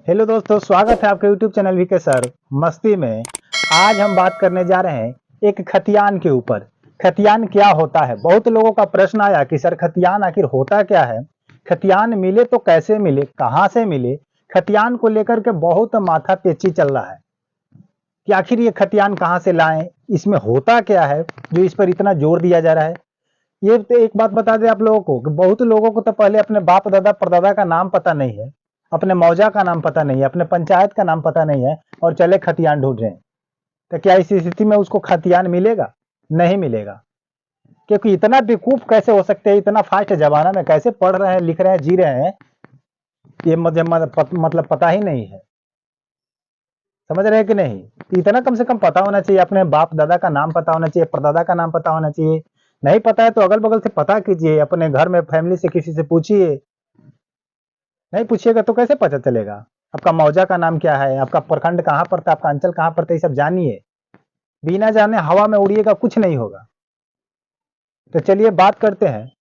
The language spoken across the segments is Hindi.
हेलो दोस्तों, स्वागत है आपके यूट्यूब चैनल वीके सर मस्ती में। आज हम बात करने जा रहे हैं एक खतियान के ऊपर। खतियान क्या होता है? बहुत लोगों का प्रश्न आया कि सर खतियान आखिर होता क्या है, खतियान मिले तो कैसे मिले, कहां से मिले। खतियान को लेकर के बहुत माथा पेची चल रहा है कि आखिर ये खतियान कहां से लाएं, इसमें होता क्या है जो इस पर इतना जोर दिया जा रहा है। ये तो एक बात बता दें आप लोगों को कि बहुत लोगों को तो पहले अपने बाप दादा परदादा का नाम पता नहीं है, अपने मौजा का नाम पता नहीं है, अपने पंचायत का नाम पता नहीं है और चले खतियान ढूंढ रहे हैं। तो क्या इस स्थिति में उसको खतियान मिलेगा? नहीं मिलेगा। क्योंकि इतना बेवकूफ कैसे हो सकते हैं, इतना फास्ट जमाना में कैसे पढ़ रहे हैं, लिख रहे हैं, जी रहे हैं, ये मतलब पता ही नहीं है। समझ रहे हैं कि नहीं? तो इतना कम से कम पता होना चाहिए, अपने बाप दादा का नाम पता होना चाहिए, परदादा का नाम पता होना चाहिए। नहीं पता है तो अगल बगल से पता कीजिए, अपने घर में फैमिली से किसी से पूछिए। नहीं पूछिएगा तो कैसे पता चलेगा? आपका मौजा का नाम क्या है, आपका प्रखंड कहाँ पड़ता है, आपका अंचल कहाँ पड़ता है, ये सब जानिए। बिना जाने हवा में उड़िएगा, कुछ नहीं होगा। तो चलिए बात करते हैं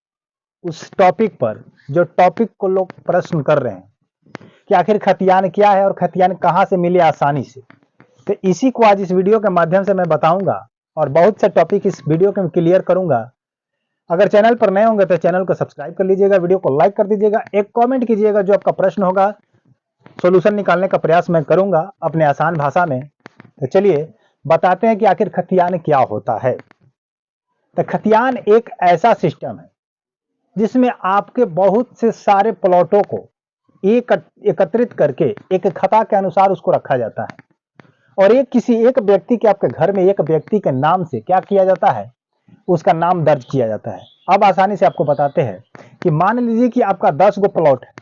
उस टॉपिक पर जो टॉपिक को लोग प्रश्न कर रहे हैं कि आखिर खतियान क्या है और खतियान कहाँ से मिले आसानी से। तो इसी को आज इस वीडियो के माध्यम से मैं बताऊंगा और बहुत से टॉपिक इस वीडियो के क्लियर करूंगा। अगर चैनल पर नए होंगे तो चैनल को सब्सक्राइब कर लीजिएगा, वीडियो को लाइक कर दीजिएगा, एक कमेंट कीजिएगा, जो आपका प्रश्न होगा सॉल्यूशन निकालने का प्रयास मैं करूंगा अपने आसान भाषा में। तो चलिए बताते हैं कि आखिर खतियान क्या होता है। तो खतियान एक ऐसा सिस्टम है जिसमें आपके बहुत से सारे प्लॉटों को एकत्रित करके एक खता के अनुसार उसको रखा जाता है और एक किसी एक व्यक्ति के, आपके घर में एक व्यक्ति के नाम से क्या किया जाता है, उसका नाम दर्ज किया जाता है। अब आसानी से आपको बताते हैं कि मान लीजिए कि आपका 10 गो प्लॉट है,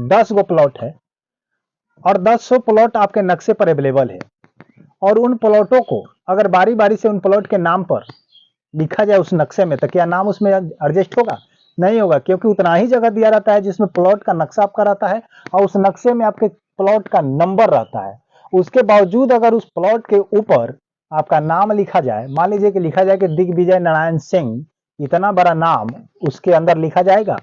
10 गो प्लॉट है और 10 प्लॉट आपके नक्शे पर अवेलेबल है और उन प्लॉटों को अगर बारी बारी से उन प्लॉट के नाम पर लिखा जाए उस नक्शे में, तो क्या नाम उसमें एडजस्ट होगा? नहीं होगा, क्योंकि उतना ही जगह दिया रहता है जिसमें प्लॉट का नक्शा आपका रहता है और उस नक्शे में आपके प्लॉट का नंबर रहता है। उसके बावजूद अगर उस प्लॉट के ऊपर आपका नाम लिखा जाए, मान लीजिए कि लिखा जाए कि दिग्विजय नारायण सिंह, इतना बड़ा नाम उसके अंदर लिखा जाएगा।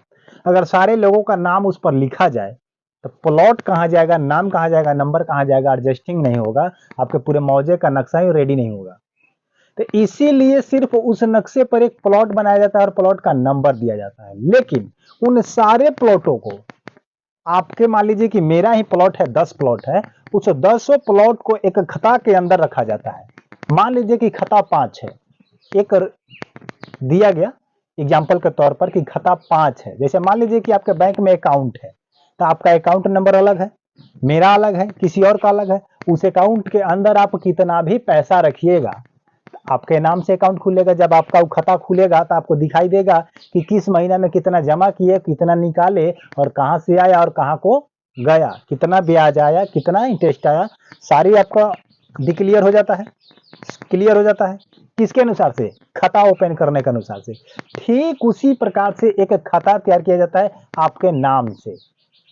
अगर सारे लोगों का नाम उस पर लिखा जाए तो प्लॉट कहाँ जाएगा, नाम कहाँ जाएगा, नंबर कहाँ जाएगा, एडजस्टिंग नहीं होगा, आपके पूरे मौजे का नक्शा ही रेडी नहीं होगा। तो इसीलिए सिर्फ उस नक्शे पर एक प्लॉट बनाया जाता है और प्लॉट का नंबर दिया जाता है। लेकिन उन सारे प्लॉटों को, आपके मान लीजिए कि मेरा ही प्लॉट है, 10 प्लॉट है, उस 10 प्लॉट को एक खता के अंदर रखा जाता है। मान लीजिए कि खता 5 है, एक दिया गया एग्जाम्पल के तौर पर कि खता 5 है। जैसे मान लीजिए कि आपके बैंक में अकाउंट है, तो आपका अकाउंट नंबर अलग है, मेरा अलग है, किसी और का अलग है। उस अकाउंट के अंदर आप कितना भी पैसा रखिएगा, आपके नाम से अकाउंट खुलेगा। जब आपका खाता खुलेगा तो आपको दिखाई देगा कि किस महीने में कितना जमा किए, कितना निकाले और कहां से आया और कहां को गया, कितना ब्याज आया, कितना इंटरेस्ट आया, सारी आपका डिक्लियर हो जाता है, क्लियर हो जाता है। किसके अनुसार से? खाता ओपन करने के अनुसार से। ठीक उसी प्रकार से एक खाता तैयार किया जाता है आपके नाम से।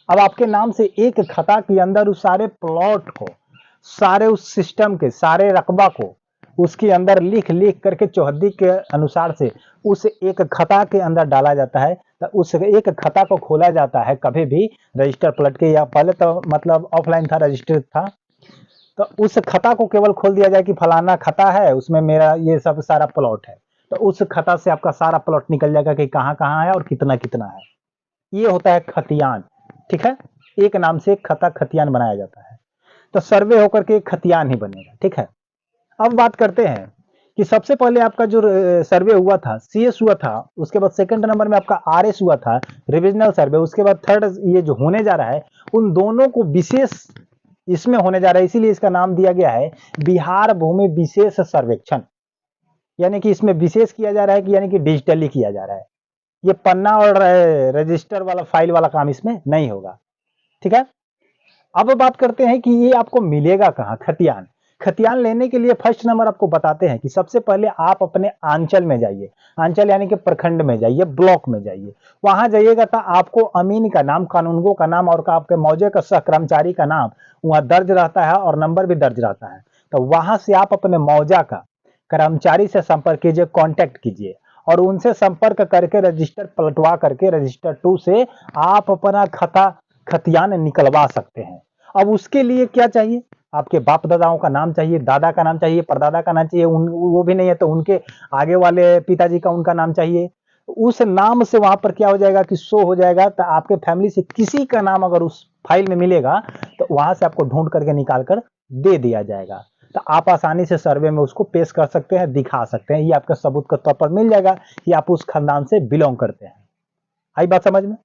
अब आपके नाम से एक खाता के अंदर उस सारे प्लॉट को, सारे उस सिस्टम के सारे रकबा को उसके अंदर लिख लिख करके चौहद्दी के अनुसार से उस एक खाता के अंदर डाला जाता है। तो उस एक खाता को खोला जाता है कभी भी रजिस्टर पलट के, या पहले तो मतलब ऑफलाइन था, रजिस्टर था, तो उस खाता को केवल खोल दिया जाए कि फलाना खाता है, उसमें मेरा ये सब सारा प्लॉट है। तो उस खाता से आपका सारा प्लॉट निकल जाएगा कि कहाँ कहाँ है और कितना कितना है। ये होता है खतियान। ठीक है, एक नाम से एक खाता खतियान बनाया जाता है। तो सर्वे होकर के एक खतियान ही बनेगा। ठीक है, अब बात करते हैं कि सबसे पहले आपका जो सर्वे हुआ था, सीएस हुआ था, उसके बाद सेकंड नंबर में आपका आरएस हुआ था, रिविजनल सर्वे, उसके बाद थर्ड ये जो होने जा रहा है, उन दोनों को विशेष इसमें होने जा रहा है, इसीलिए इसका नाम दिया गया है बिहार भूमि विशेष सर्वेक्षण। यानी कि इसमें विशेष किया जा रहा है कि यानी कि डिजिटली किया जा रहा है। ये पन्ना और रजिस्टर वाला फाइल वाला काम इसमें नहीं होगा। ठीक है, अब बात करते हैं कि ये आपको मिलेगा कहाँ खतियान। खतियान लेने के लिए फर्स्ट नंबर आपको बताते हैं कि सबसे पहले आप अपने आंचल में जाइए, आंचल यानी कि प्रखंड में जाइए, ब्लॉक में जाइए। वहां जाइएगा तो आपको अमीन का नाम, कानूनगो का नाम और आपके मौजे का सह कर्मचारी का नाम वहां दर्ज रहता है और नंबर भी दर्ज रहता है। तो वहां से आप अपने मौजा का कर्मचारी से संपर्क कीजिए, कॉन्टेक्ट कीजिए और उनसे संपर्क करके रजिस्टर पलटवा करके रजिस्टर 2 से आप अपना खतियान निकलवा सकते हैं। अब उसके लिए क्या चाहिए, आपके बाप दादाओं का नाम चाहिए, दादा का नाम चाहिए, परदादा का नाम चाहिए, वो भी नहीं है तो उनके आगे वाले पिताजी का उनका नाम चाहिए। उस नाम से वहां पर क्या हो जाएगा कि शो हो जाएगा, तो आपके फैमिली से किसी का नाम अगर उस फाइल में मिलेगा तो वहां से आपको ढूंढ करके निकाल कर दे दिया जाएगा। तो आप आसानी से सर्वे में उसको पेश कर सकते हैं, दिखा सकते हैं, ये आपका सबूत के तौर पर मिल जाएगा कि आप उस खानदान से बिलोंग करते हैं। आई बात समझ में।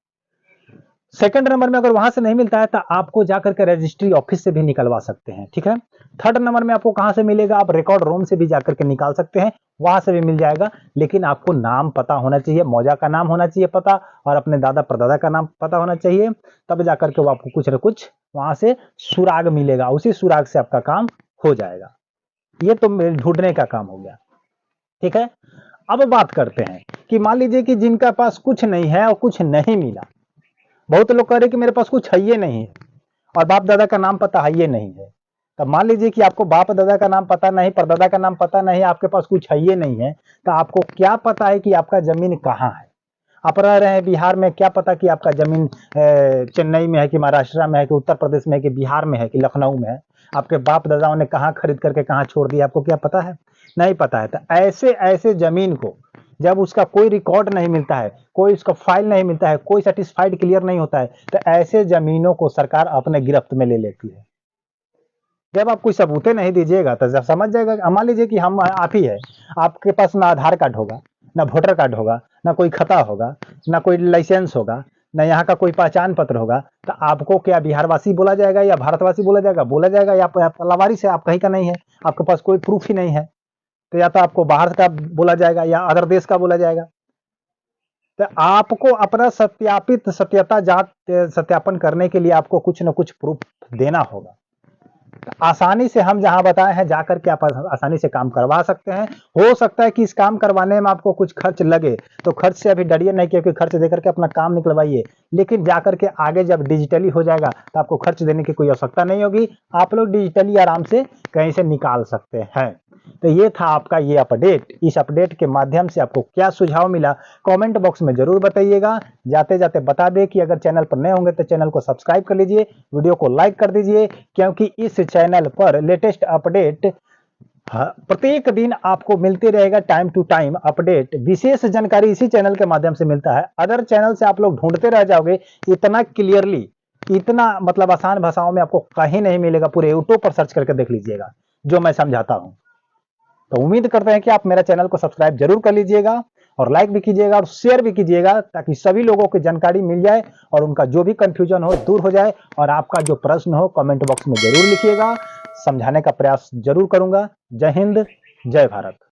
सेकंड नंबर में अगर वहां से नहीं मिलता है तो आपको जाकर के रजिस्ट्री ऑफिस से भी निकलवा सकते हैं, ठीक है। थर्ड नंबर में आपको कहां से मिलेगा, आप रिकॉर्ड रूम से भी जाकर के निकाल सकते हैं, वहां से भी मिल जाएगा। लेकिन आपको नाम पता होना चाहिए, मौजा का नाम होना चाहिए पता, और अपने दादा परदादा का नाम पता होना चाहिए, तब जाकर के वो आपको कुछ न कुछ वहां से सुराग मिलेगा, उसी सुराग से आपका काम हो जाएगा। ये तो ढूंढने का काम हो गया, ठीक है। अब बात करते हैं कि मान लीजिए कि जिनका पास कुछ नहीं है और कुछ नहीं मिला। बहुत लोग कह रहे कि मेरे पास कुछ है ये नहीं है और बाप दादा का नाम पता है ये नहीं है। तब मान लीजिए कि आपको बाप दादा का नाम पता नहीं, परदादा का नाम पता नहीं, आपके पास कुछ है ये नहीं है, तो आपको क्या पता है कि आपका जमीन कहाँ है। आप रह रहे हैं बिहार में, क्या पता कि आपका जमीन चेन्नई में है कि महाराष्ट्र में है कि उत्तर प्रदेश में है कि बिहार में है कि लखनऊ में है। आपके बाप दादाओं ने कहाँ खरीद करके कहाँ छोड़ दिया, आपको क्या पता है, नहीं पता है। तो ऐसे ऐसे जमीन को जब उसका कोई रिकॉर्ड नहीं मिलता है, कोई उसका फाइल नहीं मिलता है, कोई सेटिस्फाइड क्लियर नहीं होता है, तो ऐसे जमीनों को सरकार अपने गिरफ्त में ले लेती है। जब आप कोई सबूतें नहीं दीजिएगा तो जब समझ जाएगा, मान लीजिए कि हम आप ही है, आपके पास ना आधार कार्ड होगा, ना वोटर कार्ड होगा, ना कोई खाता होगा, ना कोई लाइसेंस होगा, ना यहाँ का कोई पहचान पत्र होगा, तो आपको क्या बिहारवासी बोला जाएगा या भारतवासी बोला जाएगा, या आप लावारिस है, आप कहीं का नहीं है, आपके पास कोई प्रूफ ही नहीं है, तो या तो आपको बाहर का बोला जाएगा या अदर देश का बोला जाएगा। तो आपको अपना सत्यता जांच सत्यापन करने के लिए आपको कुछ न कुछ प्रूफ देना होगा। आसानी से हम जहां बताए हैं जाकर के आप आसानी से काम करवा सकते हैं। हो सकता है कि इस काम करवाने में आपको कुछ खर्च लगे, तो खर्च से अभी डरिए नहीं, क्योंकि खर्च देकर के अपना काम निकलवाइए। लेकिन जाकर के आगे जब डिजिटली हो जाएगा तो आपको खर्च देने की कोई आवश्यकता नहीं होगी, आप लोग डिजिटली आराम से कहीं से निकाल सकते हैं। तो ये था आपका ये अपडेट। इस अपडेट के माध्यम से आपको क्या सुझाव मिला कमेंट बॉक्स में जरूर बताइएगा। जाते जाते बता दें कि अगर चैनल पर नए होंगे तो चैनल को सब्सक्राइब कर लीजिए, वीडियो को लाइक कर दीजिए, क्योंकि इस चैनल पर लेटेस्ट अपडेट प्रत्येक दिन आपको मिलते रहेगा। टाइम टू टाइम अपडेट, विशेष जानकारी इसी चैनल के माध्यम से मिलता है। अदर चैनल से आप लोग ढूंढते रह जाओगे, इतना क्लियरली, इतना मतलब आसान भाषाओं में आपको कहीं नहीं मिलेगा। पूरे यूट्यूब पर सर्च करके देख लीजिएगा जो मैं समझाता हूं। तो उम्मीद करते हैं कि आप मेरा चैनल को सब्सक्राइब जरूर कर लीजिएगा, और लाइक भी कीजिएगा और शेयर भी कीजिएगा, ताकि सभी लोगों को जानकारी मिल जाए और उनका जो भी कंफ्यूजन हो दूर हो जाए। और आपका जो प्रश्न हो कमेंट बॉक्स में जरूर लिखिएगा, समझाने का प्रयास जरूर करूंगा। जय हिंद, जय भारत।